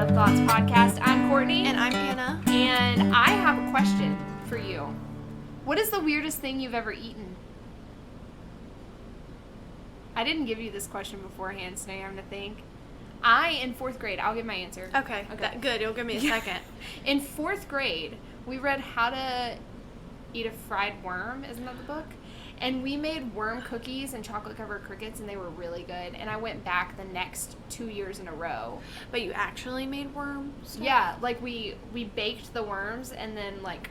Out of Thoughts podcast. I'm Courtney. And I'm Anna. And I have a question for you. What is the weirdest thing you've ever eaten? I didn't give you this question beforehand, so now you're having to think. In 4th grade, I'll give my answer. Okay. Good. You'll give me a second. In 4th grade, we read How to Eat a Fried Worm. Isn't that the book? And we made worm cookies and chocolate-covered crickets, and they were really good. And I went back the next 2 years in a row. But you actually made worms? Yeah, like we baked the worms and then like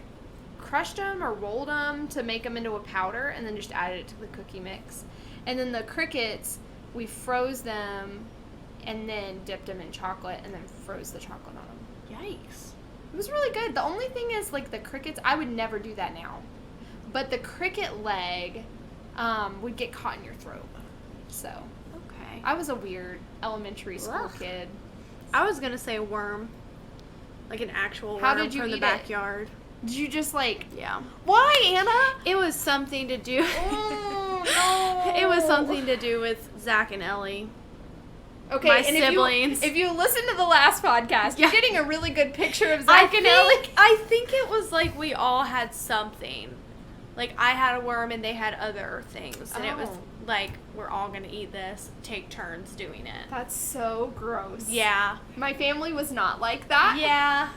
crushed them or rolled them to make them into a powder and then just added it to the cookie mix. And then the crickets, we froze them and then dipped them in chocolate and then froze the chocolate on them. Yikes. It was really good. The only thing is, like, the crickets, I would never do that now. But the cricket leg would get caught in your throat. So. Okay. I was a weird elementary school kid. I was going to say worm. Like an actual How worm did you from the eat backyard. Did you just, like... Yeah. Why, Anna? It was something to do... Oh, no. It was something to do with Zach and Ellie. Okay, my and siblings. If you listen to the last podcast, Yeah. you're getting a really good picture of Zach and Ellie. I think it was like we all had something. Like I had a worm and they had other things. And it was like, we're all going to eat this. Take turns doing it. That's so gross. Yeah. My family was not like that. Yeah.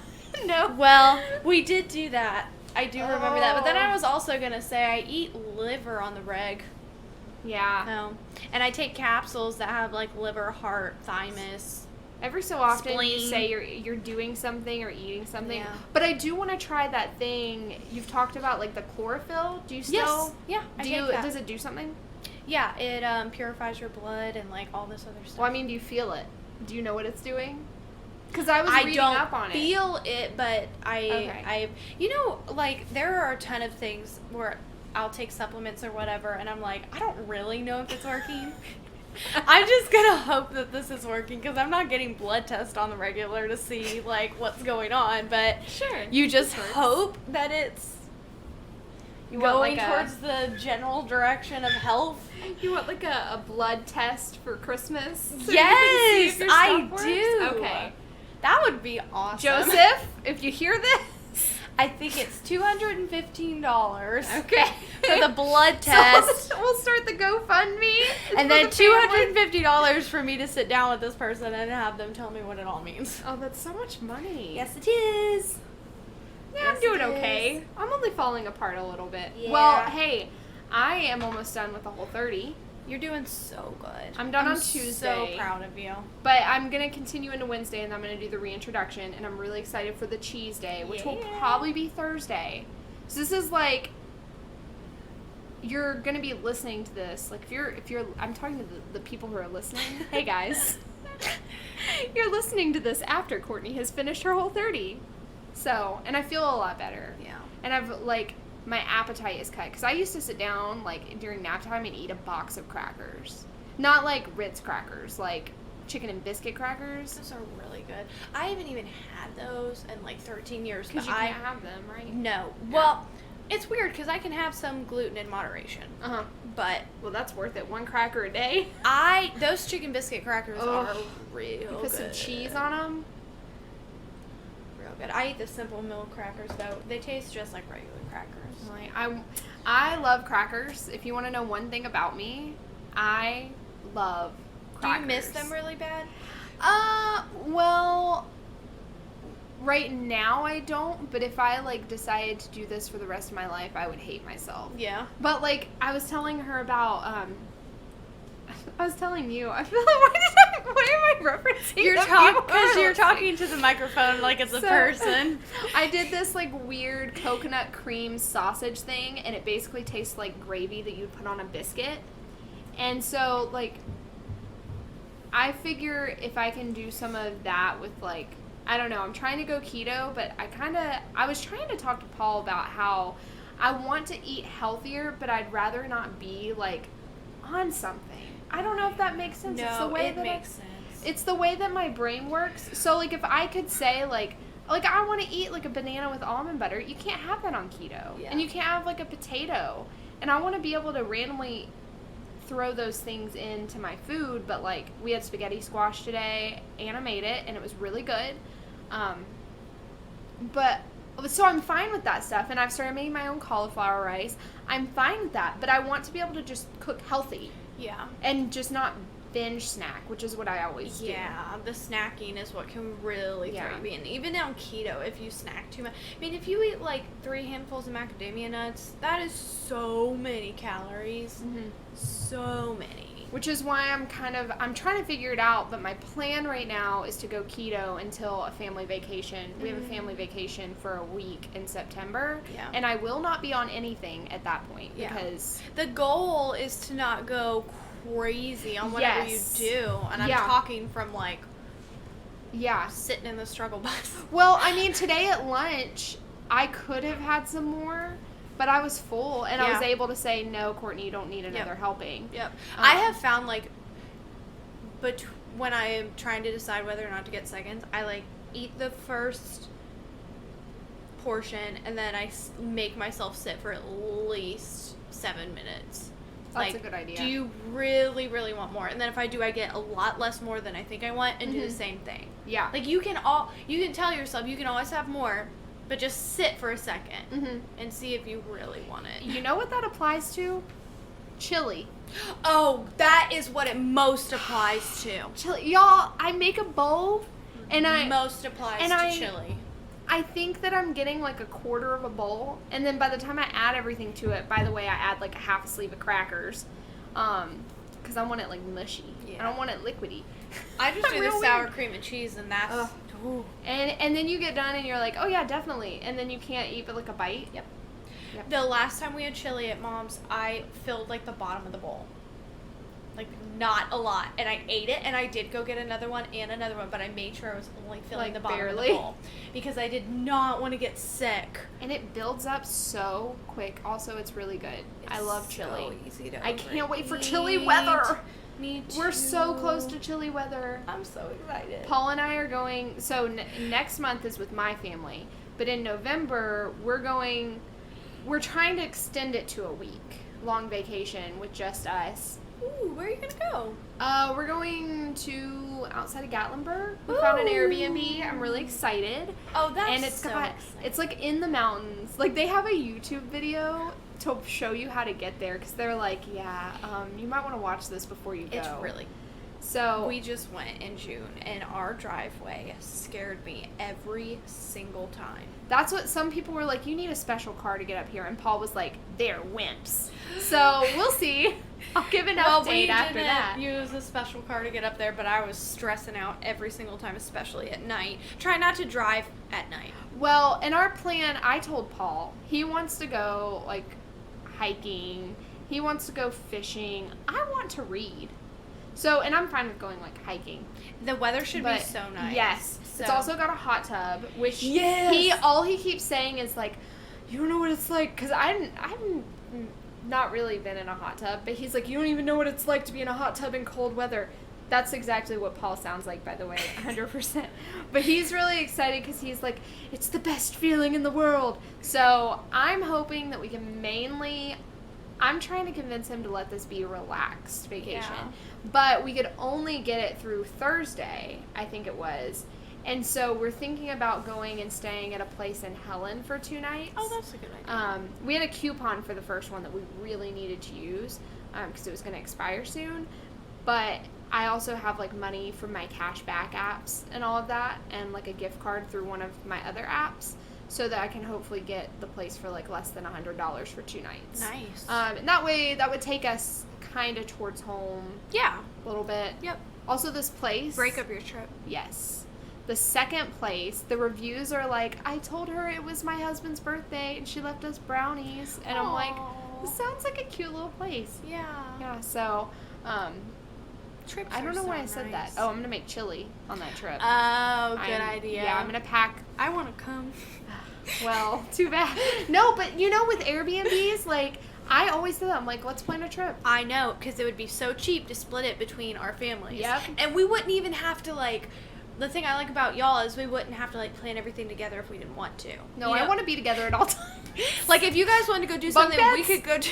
No. Well, we did do that. I do remember that. But then I was also going to say I eat liver on the reg. Yeah. No. And I take capsules that have like liver, heart, thymus. Every so often spleen. you say you're doing something or eating something. Yeah. But I do want to try that thing you've talked about, like the chlorophyll. Do you still? Yes. Yeah. I take that. Does it do something? Yeah. It purifies your blood and like all this other stuff. Well, I mean, do you feel it? Do you know what it's doing? Because I was reading up on it. I don't feel it, but I, you know, like there are a ton of things where I'll take supplements or whatever, and I'm like, I don't really know if it's working. I'm just gonna hope that this is working because I'm not getting blood tests on the regular to see like what's going on. But sure, you just hope that it's going towards the general direction of health. You want like a blood test for Christmas? So Yes, I works? do. Okay, that would be awesome. Joseph, if you hear this. I think it's $215. Okay. For the blood test. So we'll start the GoFundMe. And then $250 for me to sit down with this person and have them tell me what it all means. Oh, that's so much money. Yes, it is. Yeah, yes, I'm doing okay. I'm only falling apart a little bit. Yeah. Well, hey, I am almost done with the whole 30. You're doing so good. I'm done on Tuesday. So proud of you. But I'm going to continue into Wednesday, and I'm going to do the reintroduction, and I'm really excited for the cheese day, which will probably be Thursday. So this is like, you're going to be listening to this. Like, if you're I'm talking to the people who are listening. Hey, guys. You're listening to this after Courtney has finished her whole 30. So, and I feel a lot better. Yeah. And I've, like... my appetite is cut because I used to sit down like during nap time and eat a box of crackers, not like Ritz crackers, like chicken and biscuit crackers. Those are really good. I haven't even had those in like 13 years. Because you can't have them, right? No. Well, it's weird because I can have some gluten in moderation. But well, that's worth it. 1 cracker a day. Those chicken biscuit crackers are real good. Put some cheese on them. Real good. I eat the Simple Milk crackers though. They taste just like regular crackers. Like, I love crackers. If you want to know one thing about me, I love crackers. Do you miss them really bad? Well, right now I don't, but if I, like, decided to do this for the rest of my life, I would hate myself. Yeah. But, like, I was telling her about, I was telling you, I feel like, why am I referencing because you're talking to the microphone like it's a person. I did this, like, weird coconut cream sausage thing, and it basically tastes like gravy that you'd put on a biscuit. And so, like, I figure if I can do some of that with, like, I don't know, I'm trying to go keto, but I was trying to talk to Paul about how I want to eat healthier, but I'd rather not be, like, on something. I don't know if that makes sense. No, it's the way it makes sense. It's the way that my brain works. So, like, if I could say, like I want to eat, like, a banana with almond butter, you can't have that on keto. Yeah. And you can't have, like, a potato. And I want to be able to randomly throw those things into my food, but like we had spaghetti squash today and I made it and it was really good. But so I'm fine with that stuff, and I've started making my own cauliflower rice. I'm fine with that, but I want to be able to just cook healthy. Yeah. And just not binge snack, which is what I always do. Yeah, the snacking is what can really throw you in. Even on keto, if you snack too much. I mean, if you eat like 3 handfuls of macadamia nuts, that is so many calories. Mm-hmm. So many. Which is why I'm trying to figure it out, but my plan right now is to go keto until a family vacation. We have a family vacation for a week in September. Yeah. And I will not be on anything at that point because the goal is to not go crazy on whatever you do. And I'm talking from like sitting in the struggle bus. Well, I mean, today at lunch, I could have had some more, but I was full, and I was able to say, no, Courtney, you don't need another helping. Yep. I have found, like, but when I am trying to decide whether or not to get seconds, I, like, eat the first portion, and then I make myself sit for at least 7 minutes. That's a good idea. Do you really, really want more? And then if I do, I get a lot less more than I think I want, and do the same thing. Yeah. Like, you can tell yourself you can always have more, but just sit for a second and see if you really want it. You know what that applies to? Chili. Oh, that is what it most applies to. Chili. Y'all, I make a bowl, and most applies to chili. I think that I'm getting like a quarter of a bowl, and then by the time I add everything to it, by the way, I add like a half a sleeve of crackers, because I want it like mushy. Yeah. I don't want it liquidy. I just do the sour cream and cheese, and that's... And then you get done, and you're like, oh yeah, definitely. And then you can't eat but like a bite. Yep. The last time we had chili at Mom's, I filled like the bottom of the bowl. Like, not a lot. And I ate it, and I did go get another one, but I made sure I was only filling the bottom of the bowl. Because I did not want to get sick. And it builds up so quick. Also, it's really good. I love chili. So easy to I can't wait for chili weather. Me too. We're so close to chili weather. I'm so excited. Paul and I are going, so next month is with my family, but in November, we're trying to extend it to a week-long vacation with just us. Ooh, where are you going to go? We're going to outside of Gatlinburg. We found an Airbnb. I'm really excited. Oh, that's and it's like in the mountains. Like, they have a YouTube video to show you how to get there, because they're like, you might want to watch this before you go. It's really. So we just went in June, and our driveway scared me every single time. That's what some people were like, you need a special car to get up here, and Paul was like, they're wimps. So we'll see. I'll give an update after that. We didn't use a special car to get up there, but I was stressing out every single time, especially at night. Try not to drive at night. Well, in our plan, I told Paul, he wants to go, like, hiking. He wants to go fishing. I want to read. So, and I'm fine with going, like, hiking. The weather should be so nice. Yes. So. It's also got a hot tub, which yes. all he keeps saying is, like, you don't know what it's like, because I'm not really been in a hot tub, but he's like, you don't even know what it's like to be in a hot tub in cold weather. That's exactly what Paul sounds like, by the way, 100%. But he's really excited because he's like, it's the best feeling in the world. So I'm hoping that we can I'm trying to convince him to let this be a relaxed vacation. Yeah. But we could only get it through Thursday, I think it was. And so we're thinking about going and staying at a place in Helen for 2 nights. Oh, that's a good idea. We had a coupon for the first one that we really needed to use because it was going to expire soon. But I also have, like, money from my cashback apps and all of that, and, like, a gift card through one of my other apps, so that I can hopefully get the place for, like, less than $100 for 2 nights. Nice. And that way, that would take us kind of towards home. Yeah. A little bit. Yep. Also, this place. Break up your trip. Yes. The second place, the reviews are like, I told her it was my husband's birthday, and she left us brownies. And I'm like, this sounds like a cute little place. Yeah. Yeah, so, trips I don't know so why I said that. Oh, I'm going to make chili on that trip. Oh, good idea. Yeah, I'm going to pack. I want to come. Well, too bad. No, but you know, with Airbnbs, like, I always do that. I'm like, let's plan a trip. I know, because it would be so cheap to split it between our families. Yep. And we wouldn't even have to, like, the thing I like about y'all is we wouldn't have to, like, plan everything together if we didn't want to. No, I want to be together at all times. Like, if you guys wanted to go do something, we could go do...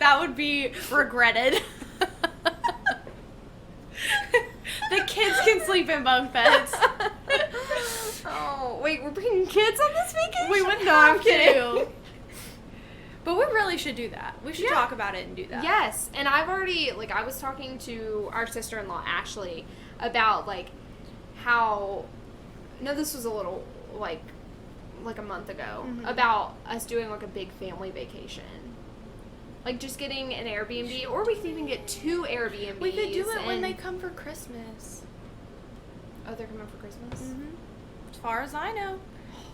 that would be regretted. The kids can sleep in bunk beds. Oh, wait, we're bringing kids on this vacation? We would have to. But we really should do that. We should talk about it and do that. Yes, and I've already, like, I was talking to our sister-in-law, Ashley, about, like, how, no, this was a little, like a month ago, about us doing, like, a big family vacation. Like, just getting an Airbnb, or we could even get 2 Airbnbs. We could do it when they come for Christmas. Oh, they're coming for Christmas? Mm-hmm. As far as I know.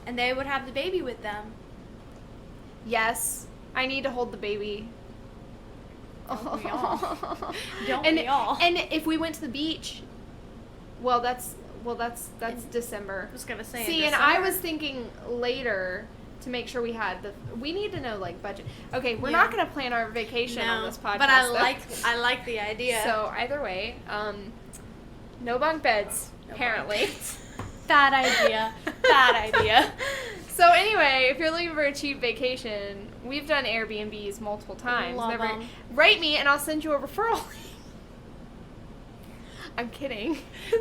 And they would have the baby with them. Yes. I need to hold the baby. Don't we all? Don't and, we all? And if we went to the beach, that's December. I was gonna say. See, and I was thinking later to make sure we had we need to know, like, budget. Okay, we're not gonna plan our vacation on this podcast. But I like the idea. So either way, no bunk beds, apparently. Bad idea. Bad idea. So anyway, if you're looking for a cheap vacation, we've done Airbnbs multiple times. Love them. Write me and I'll send you a referral link. I'm kidding.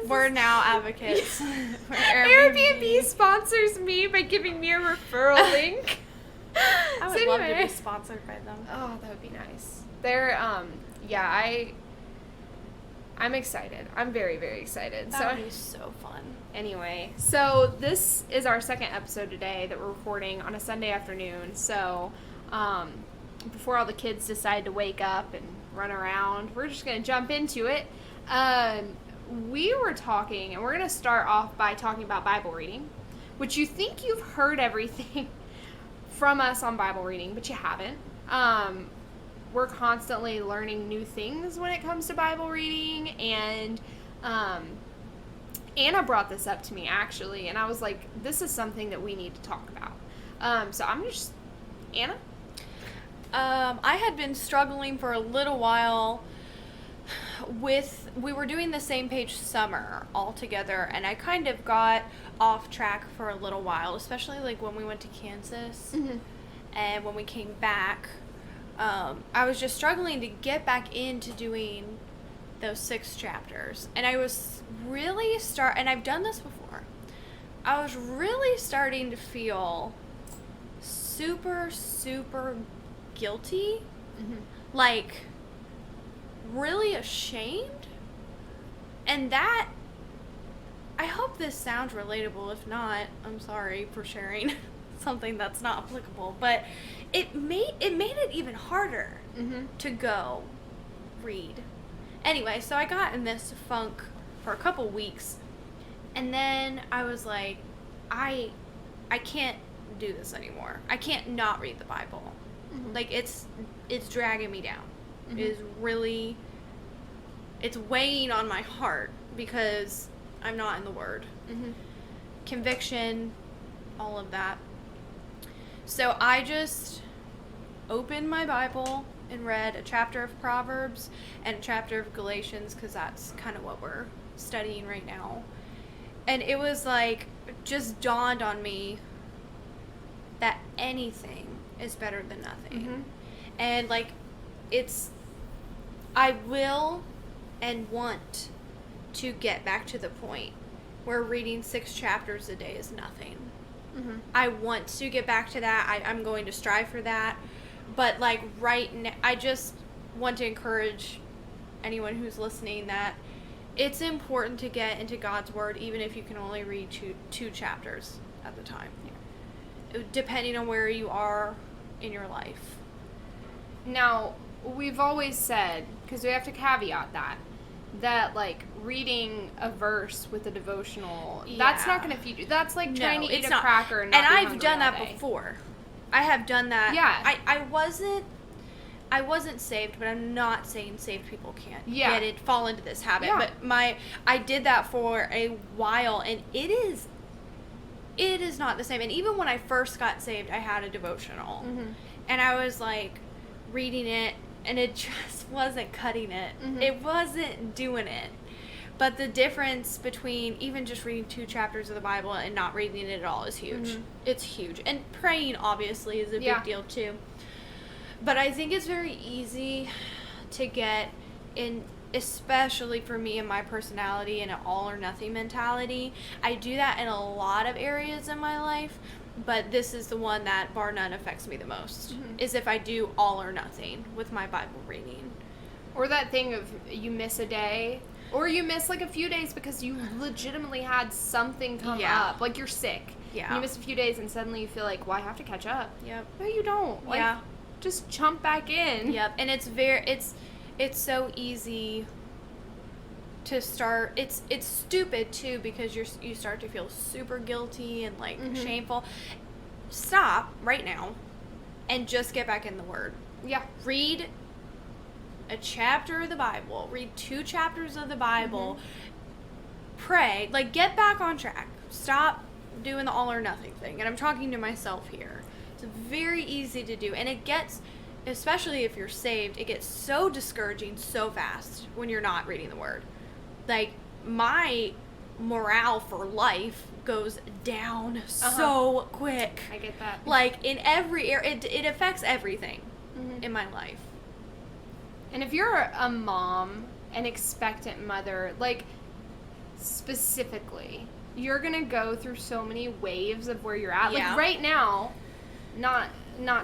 We're now advocates. For Airbnb sponsors me by giving me a referral link. I would love to be sponsored by them. Oh, that would be nice. They're I'm excited. I'm very, very excited. That would be so fun. Anyway, so this is our second episode today that we're recording on a Sunday afternoon. So, before all the kids decide to wake up and run around, we're just going to jump into it. We were talking, and we're going to start off by talking about Bible reading, which you think you've heard everything from us on Bible reading, but you haven't. We're constantly learning new things when it comes to Bible reading, and Anna brought this up to me, actually, and I was like, this is something that we need to talk about. So I'm just... Anna? I had been struggling for a little while with... We were doing the Same Page Summer all together, and I kind of got off track for a little while, especially, like, when we went to Kansas, and when we came back. I was just struggling to get back into doing those 6 chapters. And I was really and I've done this before. I was really starting to feel super, super guilty. Like, really ashamed. And that, I hope this sounds relatable. If not, I'm sorry for sharing something that's not applicable. But it made it even harder to go read. Anyway, so I got in this funk for a couple weeks, and then I was like, I can't do this anymore. I can't not read the Bible. Like, it's dragging me down. It is really, it's weighing on my heart because I'm not in the Word. Conviction, all of that. So I just opened my Bible and read a chapter of Proverbs and a chapter of Galatians, because that's kind of what we're studying right now. And it was like, just dawned on me that anything is better than nothing. And like, I will and want to get back to the point where reading 6 chapters a day is nothing. I want to get back to that. I'm going to strive for that. But, like, right now, I just want to encourage anyone who's listening that it's important to get into God's Word, even if you can only read two chapters at the time. Depending on where you are in your life. Now, we've always said, because we have to caveat that, like, reading a verse with a devotional, that's not going to feed you. That's like trying to eat a cracker and not be hungry I've done that all day. before. I have done that. Yeah. I wasn't saved, but I'm not saying saved people can't fall into this habit. Yeah. But I did that for a while, and it is not the same. And even when I first got saved, I had a devotional. And I was like reading it, and it just wasn't cutting it. It wasn't doing it. But the difference between even just reading 2 chapters of the Bible and not reading it at all is huge. It's huge. And praying, obviously, is a big deal, too. But I think it's very easy to get in, especially for me and my personality, in an all or nothing mentality. I do that in a lot of areas in my life, but this is the one that, bar none, affects me the most, is if I do all or nothing with my Bible reading. Or that thing of you miss a day, or you miss like a few days because you legitimately had something come up, like you're sick. Yeah. And you miss a few days and suddenly you feel like, well, I have to catch up. Yep. No, you don't. Like, just jump back in. Yep. And it's so easy to start. It's stupid too, because you start to feel super guilty and like shameful. Stop right now and just get back in the Word. Yeah. Read a chapter of the Bible. Read 2 chapters of the Bible. Pray. Like, get back on track. Stop doing the all or nothing thing. And I'm talking to myself here. It's very easy to do. And it gets, especially if you're saved, it gets so discouraging so fast when you're not reading the Word. Like, my morale for life goes down so quick. I get that. Like, in every area, it affects everything in my life. And if you're a mom, an expectant mother, like, specifically, you're going to go through so many waves of where you're at. Yeah. Like, right now, not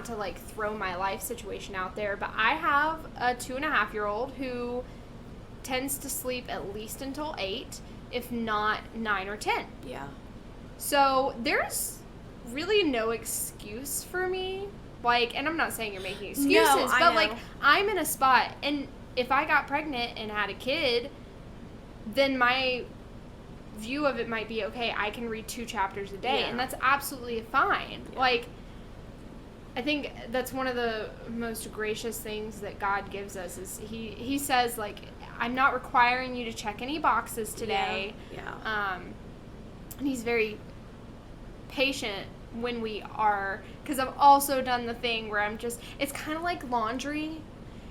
to, like, throw my life situation out there, but I have a 2.5-year-old who tends to sleep at least until 8, if not 9 or 10. Yeah. So there's really no excuse for me. Like, and I'm not saying you're making excuses, but like, I'm in a spot, and if I got pregnant and had a kid, then my view of it might be, okay, I can read 2 chapters a day, and that's absolutely fine. Yeah. Like, I think that's one of the most gracious things that God gives us is he says, like, I'm not requiring you to check any boxes today. Yeah. And he's very patient when we are, because I've also done the thing where I'm just, it's kind of like laundry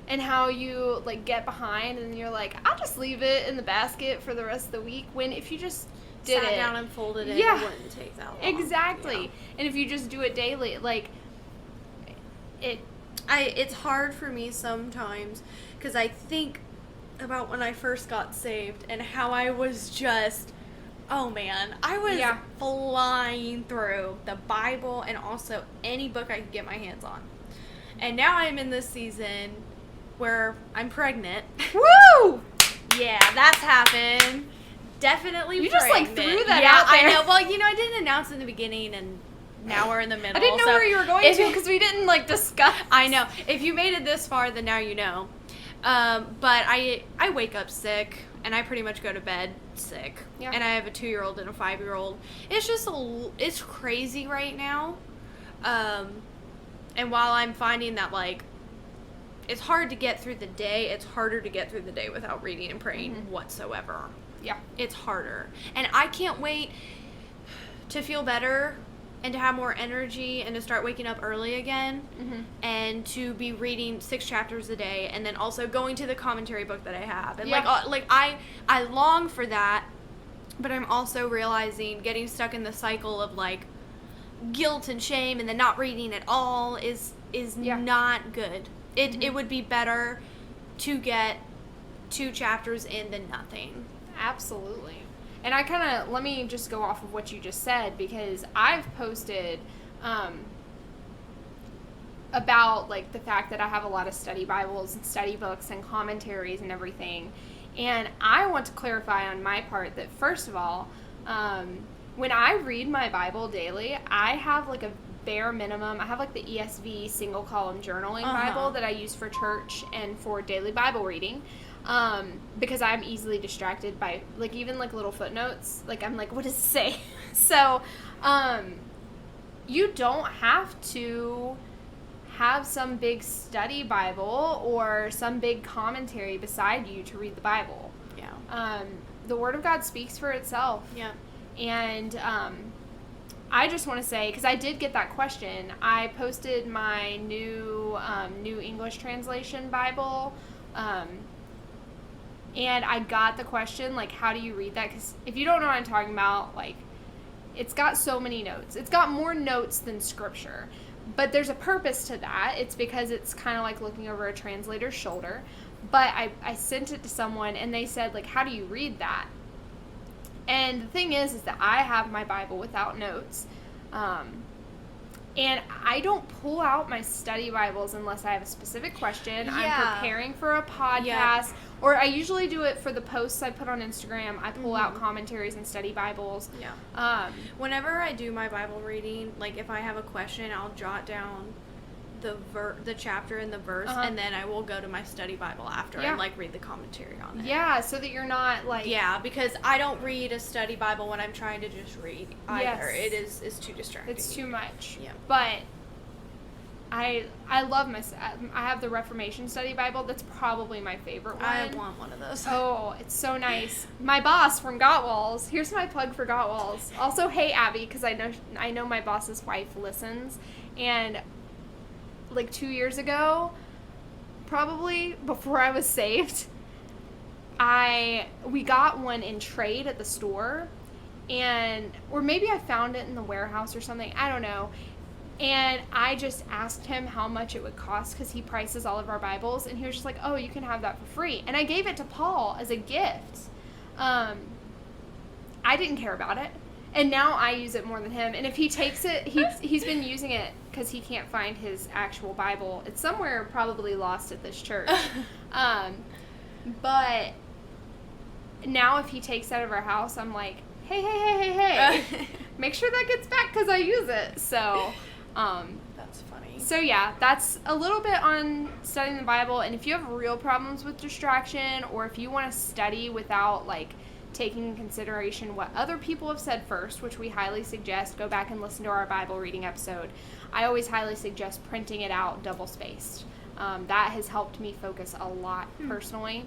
and how you like get behind and you're like, I'll just leave it in the basket for the rest of the week, when if you just sat down and folded it, it wouldn't take that long. Exactly. Yeah. And if you just do it daily, like it's hard for me sometimes because I think about when I first got saved and how I was just, oh man, I was flying through the Bible and also any book I could get my hands on. And now I'm in this season where I'm pregnant. Woo! Yeah, that's happened. Definitely you pregnant. You just like threw that out there. I know. Well, I didn't announce in the beginning, and now we're in the middle. I didn't know where you were going to because we didn't like discuss. I know. If you made it this far, then now you know. But I wake up sick, and I pretty much go to bed sick. Yeah. And I have a 2-year-old and a 5-year-old. It's just it's crazy right now. And while I'm finding that, like, it's hard to get through the day, it's harder to get through the day without reading and praying whatsoever. Yeah. It's harder. And I can't wait to feel better and to have more energy and to start waking up early again and to be reading 6 chapters a day and then also going to the commentary book that I have. And I long for that, but I'm also realizing getting stuck in the cycle of like guilt and shame and then not reading at all is not good. It would be better to get 2 chapters in than nothing. Absolutely. And I kind of, let me just go off of what you just said, because I've posted about, like, the fact that I have a lot of study Bibles and study books and commentaries and everything. And I want to clarify on my part that, first of all, when I read my Bible daily, I have, like, a bare minimum. I have, like, the ESV single column journaling Bible that I use for church and for daily Bible reading. Because I'm easily distracted by, like, even, like, little footnotes. Like, I'm like, what does it say? So, you don't have to have some big study Bible or some big commentary beside you to read the Bible. Yeah. The Word of God speaks for itself. Yeah. And, I just want to say, because I did get that question, I posted my new English translation Bible, and I got the question, like, how do you read that? Because if you don't know what I'm talking about, like, it's got so many notes. It's got more notes than scripture. But there's a purpose to that. It's because it's kind of like looking over a translator's shoulder. But I sent it to someone, and they said, like, how do you read that? And the thing is that I have my Bible without notes. And I don't pull out my study Bibles unless I have a specific question. Yeah. I'm preparing for a podcast. Or I usually do it for the posts I put on Instagram. I pull out commentaries and study Bibles. Yeah. Whenever I do my Bible reading, like if I have a question, I'll jot down the chapter and the verse, and then I will go to my study Bible after and like read the commentary on it. Yeah, so that you're not like... Yeah, because I don't read a study Bible when I'm trying to just read either. Yes. It's too distracting. It's too much. Yeah. But I love I have the Reformation Study Bible. That's probably my favorite one. I want one of those. Oh, it's so nice. My boss from Got Walls. Here's my plug for Got Walls. Also, hey Abby, because I know my boss's wife listens, and like 2 years ago, probably before I was saved, we got one in trade at the store, or maybe I found it in the warehouse or something. I don't know. And I just asked him how much it would cost because he prices all of our Bibles, and he was just like, "Oh, you can have that for free." And I gave it to Paul as a gift. I didn't care about it. And now I use it more than him. And if he takes it, he's been using it because he can't find his actual Bible. It's somewhere probably lost at this church. But now if he takes it out of our house, I'm like, hey, make sure that gets back because I use it. So, that's funny. So yeah, that's a little bit on studying the Bible. And if you have real problems with distraction, or if you want to study without like taking in consideration what other people have said first, which we highly suggest, go back and listen to our Bible reading episode. I always highly suggest printing it out double-spaced. That has helped me focus a lot personally.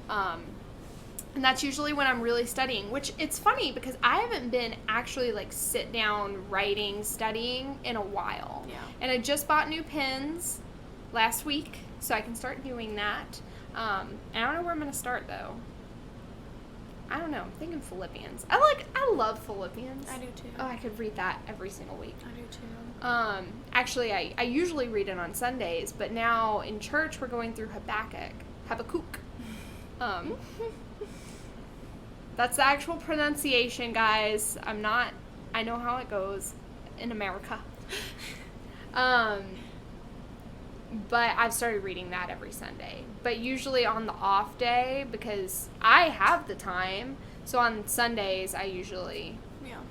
And that's usually when I'm really studying, which it's funny because I haven't been actually like sit down writing, studying in a while. Yeah. And I just bought new pens last week, so I can start doing that. And I don't know where I'm going to start though. I don't know. I'm thinking Philippians. I love Philippians. I do too. Oh, I could read that every single week. I do too. Actually, I usually read it on Sundays, but now in church we're going through Habakkuk. That's the actual pronunciation, guys. I know how it goes in America. But I've started reading that every Sunday. But usually on the off day, because I have the time. So on Sundays, I usually... Yeah.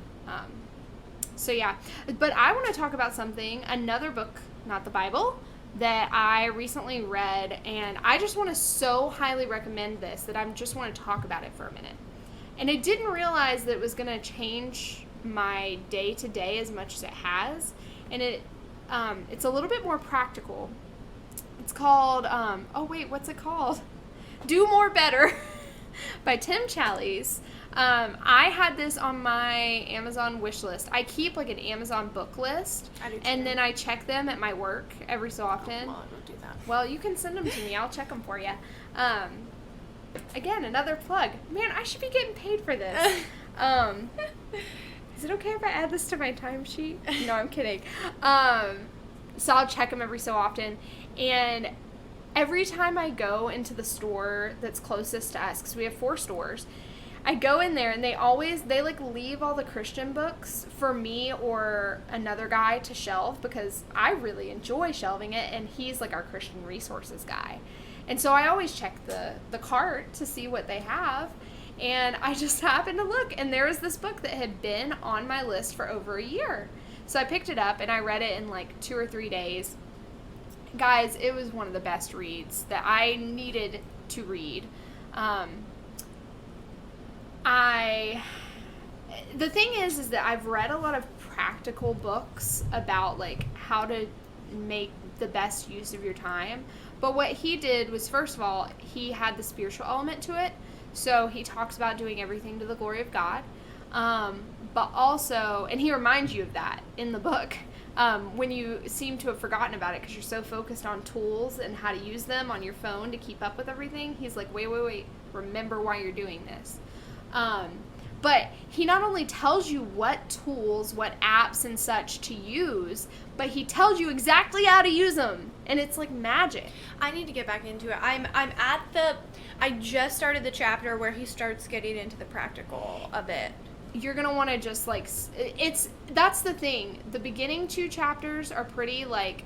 So yeah. But I want to talk about another book, not the Bible, that I recently read. And I just want to so highly recommend this that I just want to talk about it for a minute. And I didn't realize that it was going to change my day-to-day as much as it has. And it's a little bit more practical. It's called, what's it called? Do More Better by Tim Challies. I had this on my Amazon wish list. I keep like an Amazon book list. I do too. And then I check them at my work every so often. Oh, well, I don't do that. Well, you can send them to me. I'll check them for you. Again, another plug. Man, I should be getting paid for this. Is it okay if I add this to my timesheet? No, I'm kidding. So I'll check them every so often. And every time I go into the store that's closest to us, because we have 4 stores, I go in there and they like leave all the Christian books for me or another guy to shelve because I really enjoy shelving it, and he's like our Christian resources guy. And so I always check the cart to see what they have. And I just happened to look, and there was this book that had been on my list for over a year. So I picked it up, and I read it in like 2 or 3 days. Guys, it was one of the best reads that I needed to read. The thing is that I've read a lot of practical books about like how to make the best use of your time. But what he did was, first of all, he had the spiritual element to it. So he talks about doing everything to the glory of God. But also, and he reminds you of that in the book, when you seem to have forgotten about it because you're so focused on tools and how to use them on your phone to keep up with everything. He's like, wait, remember why you're doing this. But he not only tells you what tools, what apps and such to use, but he tells you exactly how to use them. And it's like magic. I need to get back into it. I just started the chapter where he starts getting into the practical of it. You're going to want to just like, that's the thing. The beginning 2 chapters are pretty like,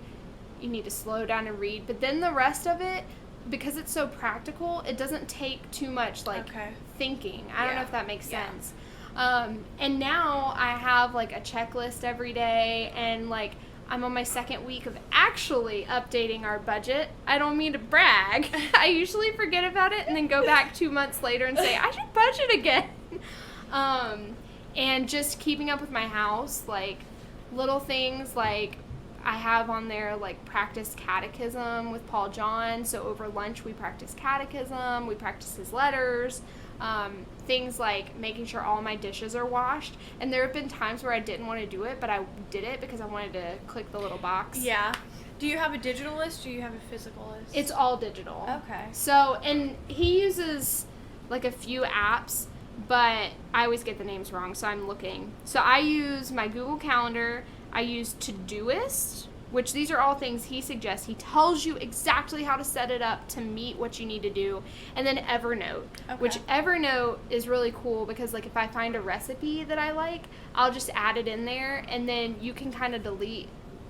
you need to slow down and read. But then the rest of it, because it's so practical, it doesn't take too much like thinking. I don't know if that makes sense. And now I have like a checklist every day, and like I'm on my 2nd week of actually updating our budget. I don't mean to brag. I usually forget about it and then go back 2 months later and say I should budget again. And just keeping up with my house, like little things like I have on there like practice catechism with Paul John. So over lunch we practice catechism, we practice his letters, things like making sure all my dishes are washed. And there have been times where I didn't want to do it, but I did it because I wanted to click the little box. Yeah. Do you have a digital list or do you have a physical list? It's all digital. Okay. So, and he uses like a few apps, but I always get the names wrong, so I'm looking. So I use my Google Calendar. I use Todoist, which these are all things he suggests. He tells you exactly how to set it up to meet what you need to do. And then Evernote, which Evernote is really cool because like if I find a recipe that I like, I'll just add it in there, and then you can kind of delete.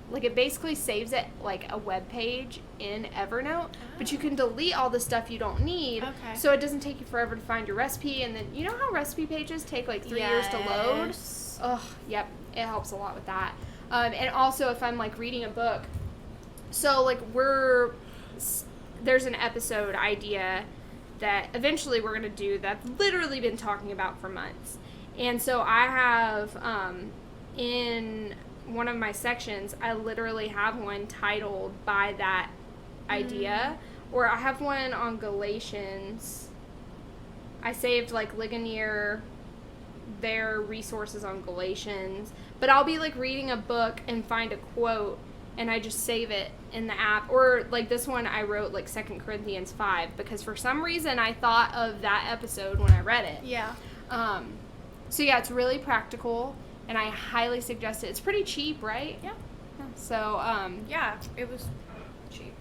Like it basically saves it like a web page in Evernote, but you can delete all the stuff you don't need, so it doesn't take you forever to find your recipe. And then you know how recipe pages take like 3 years to load? Oh, yep, it helps a lot with that. And also if I'm like reading a book, so like there's an episode idea that eventually we're going to do that I've literally been talking about for months. And so I have in one of my sections, I literally have one titled by that idea, or I have one on Galatians. I saved like Ligonier, their resources on Galatians, but I'll be like reading a book and find a quote and I just save it in the app. Or like this one I wrote like 2 Corinthians 5 because for some reason I thought of that episode when I read it. Yeah. So yeah, it's really practical and I highly suggest it. It's pretty cheap, right? Yeah. So yeah, it was cheap.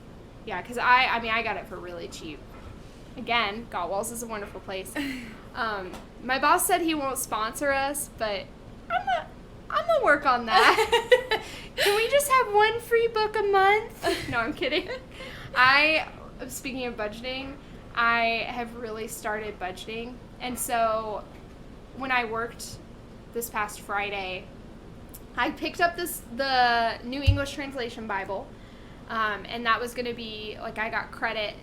Yeah, because I got it for really cheap. Again, Got Walls is a wonderful place. My boss said he won't sponsor us, but I'm gonna work on that. Can we just have one free book a month? No, I'm kidding. Speaking of budgeting, I have really started budgeting. And so when I worked this past Friday, I picked up the New English Translation Bible. And that was going to be, like, I got credit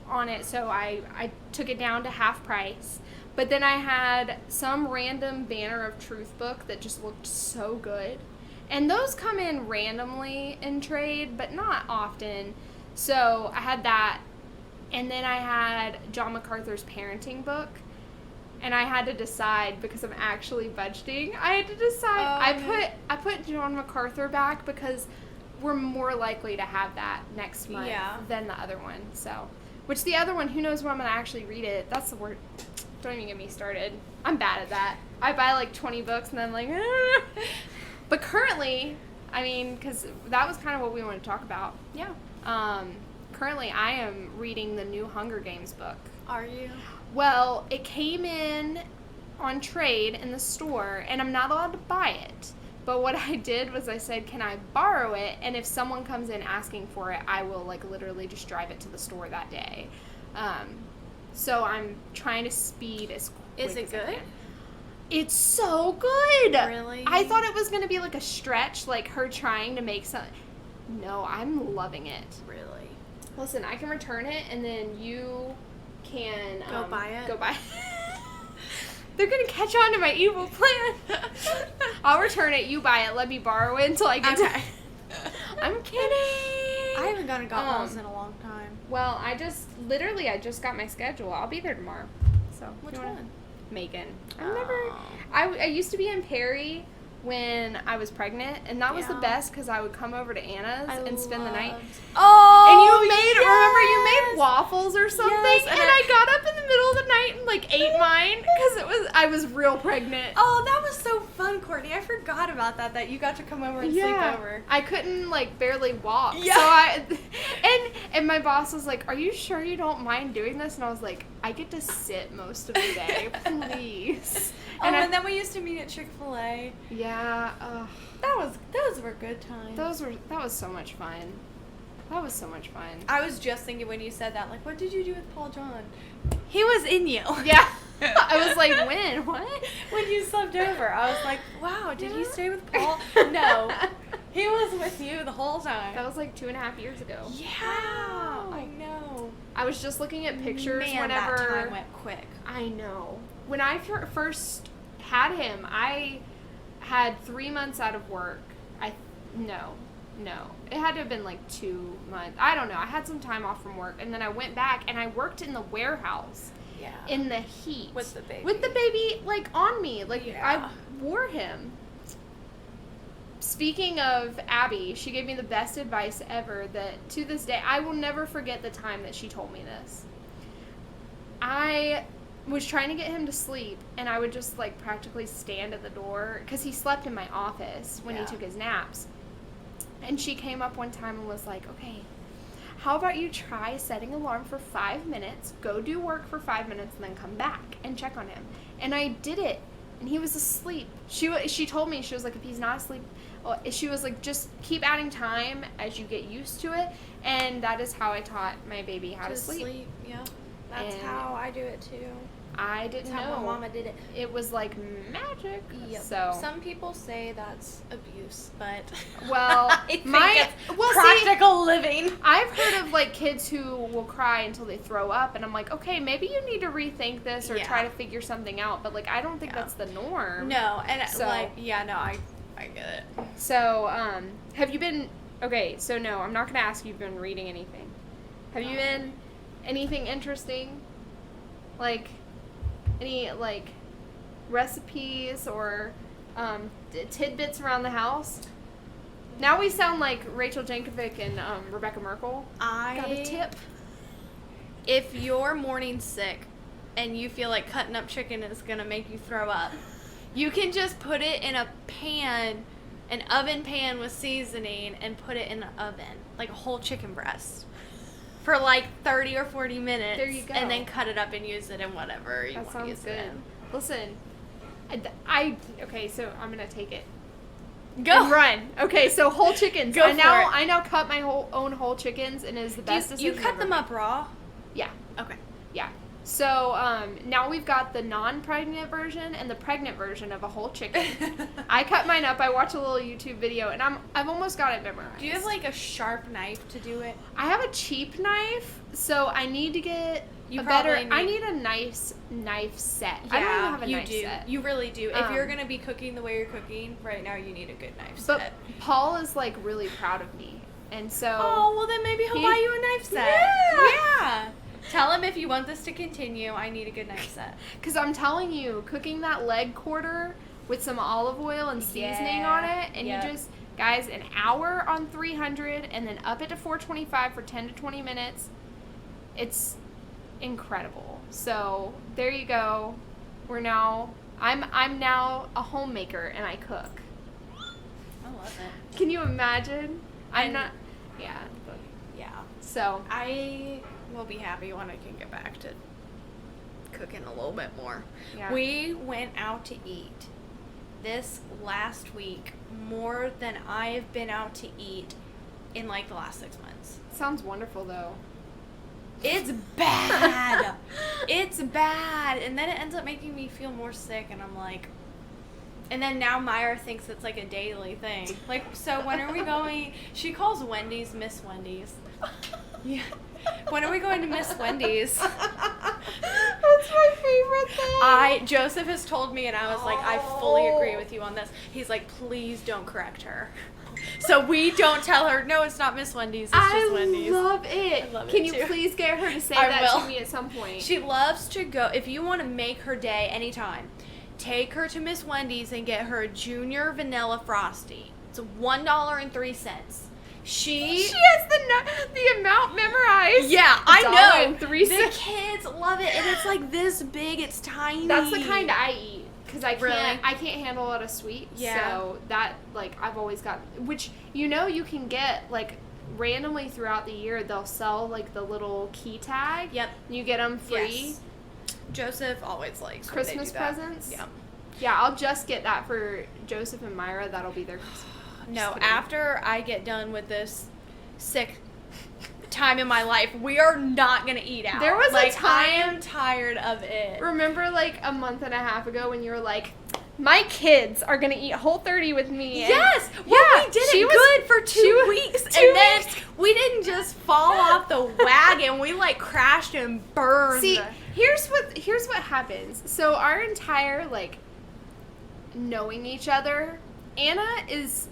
on it, so I took it down to half price. But then I had some random Banner of Truth book that just looked so good. And those come in randomly in trade, but not often. So I had that. And then I had John MacArthur's parenting book. And I had to decide, because I'm actually budgeting, I had to decide. I put John MacArthur back because we're more likely to have that next month than the other one. So, which the other one, who knows when I'm going to actually read it. That's the word. Don't even get me started. I'm bad at that. I buy like 20 books and then I'm like, But currently, I mean, because that was kind of what we wanted to talk about. Yeah. Currently, I am reading the new Hunger Games book. Are you? Well, it came in on trade in the store, and I'm not allowed to buy it. But what I did was I said, can I borrow it? And if someone comes in asking for it, I will, like, literally just drive it to the store that day. So I'm trying to speed as quick as I can. Is it good? It's so good! Really? I thought it was going to be, like, a stretch, like her trying to make some... No, I'm loving it. Really? Listen, I can return it, and then you can... Go buy it? Go buy it. They're going to catch on to my evil plan. I'll return it, you buy it, let me borrow it until I get to... I'm kidding. I haven't gone to Got Walls in a long time. Well, I just got my schedule. I'll be there tomorrow. So which one? Macon. I used to be in Perry when I was pregnant, and that was the best because I would come over to Anna's and spend the night. Oh, and you made waffles or something, yes, and I got up in the middle of the night and like like ate mine because I was real pregnant. Oh, that was so fun, Courtney. I forgot about that you got to come over and sleep over. I couldn't like barely walk. Yeah. So and my boss was like, "Are you sure you don't mind doing this?" And I was like, "I get to sit most of the day, please." And then we used to meet at Chick-fil-A. Yeah. Those were good times. That was so much fun. That was so much fun. I was just thinking when you said that, like, what did you do with Paul John? He was in you. Yeah. I was like, when? What? When you slept over. I was like, wow, did you stay with Paul? No. He was with you the whole time. That was like 2.5 years ago. Yeah. I know. I was just looking at pictures Man, whenever. That time went quick. I know. When I first had him, I had 3 months out of work. No. It had to have been like 2 months. I don't know. I had some time off from work, and then I went back, and I worked in the warehouse. Yeah. In the heat. With the baby. With the baby, like, on me. Like, yeah. I wore him. Speaking of Abby, she gave me the best advice ever that, to this day, I will never forget the time that she told me this. I was trying to get him to sleep, and I would just, like, practically stand at the door, because he slept in my office when he took his naps. And she came up one time and was like, okay, how about you try setting an alarm for 5 minutes, go do work for 5 minutes, and then come back and check on him. And I did it, and he was asleep. She told me, she was like, if he's not asleep, she was like, just keep adding time as you get used to it. And that is how I taught my baby how to sleep. Yeah. That's how I do it too. I didn't know. That's how my mama did it. It was like magic. Yep. So some people say that's abuse, but well, I think it's practical living. I've heard of like kids who will cry until they throw up, and I'm like, okay, maybe you need to rethink this or try to figure something out. But like, I don't think that's the norm. No, and so, like, I get it. So, have you been okay? So no, I'm not gonna ask you if you've been reading anything. Have you been anything interesting? Like any like recipes or tidbits around the house? Now we sound like Rachel Jankovic and Rebecca Merkel. Got a tip? If you're morning sick and you feel like cutting up chicken is gonna make you throw up, you can just put it in a pan, an oven pan with seasoning, and put it in the oven, like a whole chicken breast, for like 30 or 40 minutes. There you go. And then cut it up and use it in whatever you want to use it in. Listen, okay, so I'm gonna take it. Go and run. Okay, so whole chickens. Go for it. I now cut my own whole chickens, and it is the best decision. You cut them up raw? Yeah. Okay. Yeah. So now we've got the non-pregnant version and the pregnant version of a whole chicken. I cut mine up. I watched a little YouTube video, and I've almost got it memorized. Do you have like a sharp knife to do it? I have a cheap knife, so I need to get I need a nice knife set. Yeah, I don't even have a knife set. You really do. If you're gonna be cooking the way you're cooking right now, you need a good knife set. But Paul is like really proud of me, and so. Oh well, then maybe he'll buy you a knife set. Yeah. Tell him if you want this to continue, I need a good knife set. Because I'm telling you, cooking that leg quarter with some olive oil and seasoning on it, and you just, guys, an hour on 300, and then up it to 425 for 10 to 20 minutes. It's incredible. So there you go. I'm now a homemaker, and I cook. I love it. Can you imagine? Yeah. So I will be happy when I can get back to cooking a little bit more. Yeah. We went out to eat this last week more than I've been out to eat in like the last 6 months. Sounds wonderful though. It's bad. It's bad. And then it ends up making me feel more sick, and I'm like, and then now Myra thinks it's like a daily thing. Like, so when are we going? She calls Wendys Miss Wendys. Yeah. When are we going to Miss Wendys? That's my favorite thing. Joseph has told me, and I was like, I fully agree with you on this. He's like, please don't correct her. So we don't tell her, no, it's not Miss Wendys, it's just Wendys. I love it. Can you please get her to say that to me at some point? She loves to go, if you want to make her day anytime, take her to Miss Wendy's and get her a junior vanilla frosty. It's $1.03. She has the amount memorized. Yeah, I know. The kids love it, and it's like this big. It's tiny. That's the kind I eat because I Really? can't handle a lot of sweet. Yeah. So that like I've always got, which you can get like randomly throughout the year they'll sell like the little key tag. Yep. You get them free. Yes. Joseph always likes Christmas when they do that. presents. Yeah. Yeah, I'll just get that for Joseph and Myra. That'll be their Christmas. No, after I get done with this sick time in my life, we are not gonna eat out. There was like, a time. I am tired of it. Remember, like a month and a half ago, when you were like, "My kids are gonna eat Whole30 with me." And yes, well, we did it good for 2 weeks, and then we didn't just fall off the wagon. We like crashed and burned. See, here's what happens. So our entire like knowing each other, Anna is.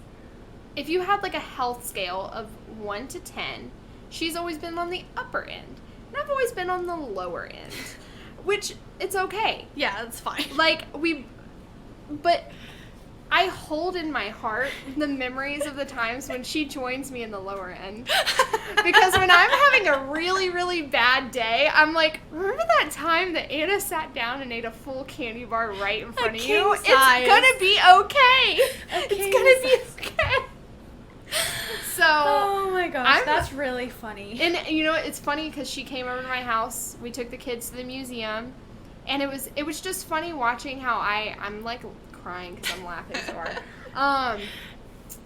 If you had like a health scale of 1 to 10, she's always been on the upper end. And I've always been on the lower end. Which, it's okay. Yeah, that's fine. Like, but I hold in my heart the memories of the times when she joins me in the lower end. Because when I'm having a really, really bad day, I'm like, remember that time that Anna sat down and ate a full candy bar right in front of you? It's gonna be okay. It's gonna be okay. So, oh my gosh, that's really funny. And you know, it's funny because she came over to my house. We took the kids to the museum, and it was just funny watching how I'm like crying because I'm laughing so hard.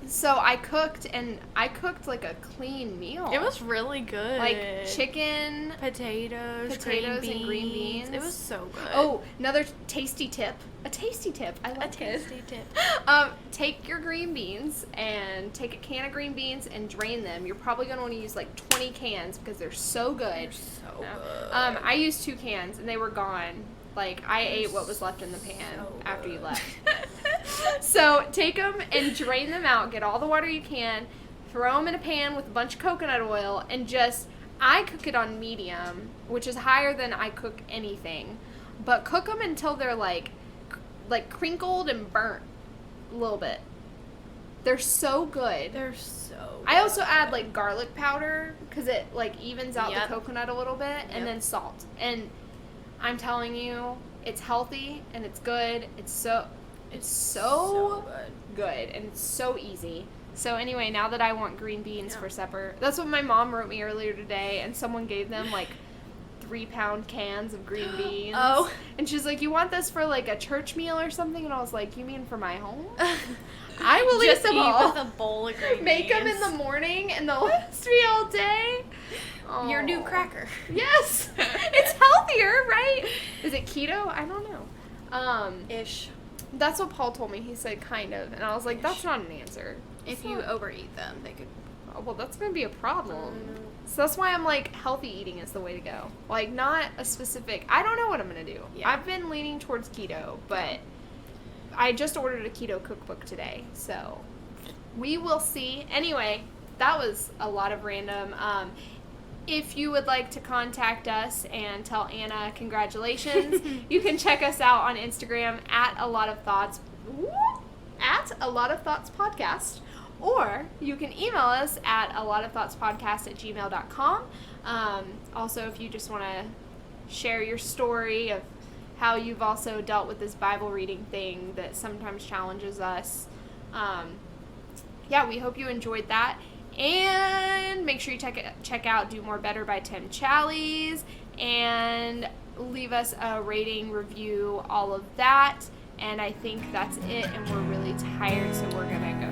So I cooked like a clean meal. It was really good. Like chicken, potatoes and green beans. It was so good. Oh, another tasty tip. A tasty tip. I like a tasty tip. Take your green beans and take a can of green beans and drain them. You're probably going to want to use like 20 cans because they're so good. They're so good. I used 2 cans and they were gone. Like, I ate what was left in the pan after you left. So, take them and drain them out. Get all the water you can. Throw them in a pan with a bunch of coconut oil. And I cook it on medium, which is higher than I cook anything. But cook them until they're, like crinkled and burnt a little bit. They're so good. They're so good. I also add, like, garlic powder because it, like, evens out the coconut a little bit. And then salt. And I'm telling you, it's healthy and it's good. It's so good and it's so easy. So anyway, now that I want green beans for supper, that's what my mom wrote me earlier today, and someone gave them like 3-pound cans of green beans. Oh. And she's like, "You want this for like a church meal or something?" And I was like, "You mean for my home?" I will eat them all. With a bowl of green Make beans. them in the morning and they'll last me all day. Your new cracker. Yes. It's healthier, right? Is it keto? I don't know. Ish. That's what Paul told me. He said kind of. And I was like, that's not an answer. If you overeat them, they could. Oh, well, that's going to be a problem. So that's why I'm like, healthy eating is the way to go. Like, not a specific. I don't know what I'm going to do. Yeah. I've been leaning towards keto, but I just ordered a keto cookbook today. So we will see. Anyway, that was a lot of random. If you would like to contact us and tell Anna congratulations, you can check us out on Instagram at A Lot of Thoughts Podcast, or you can email us at alotofthoughtspodcast@gmail.com. Also, if you just want to share your story of how you've also dealt with this Bible reading thing that sometimes challenges us, we hope you enjoyed that. And make sure you check out Do More Better by Tim Challies and leave us a rating, review, all of that. And I think that's it, and we're really tired, so we're gonna go.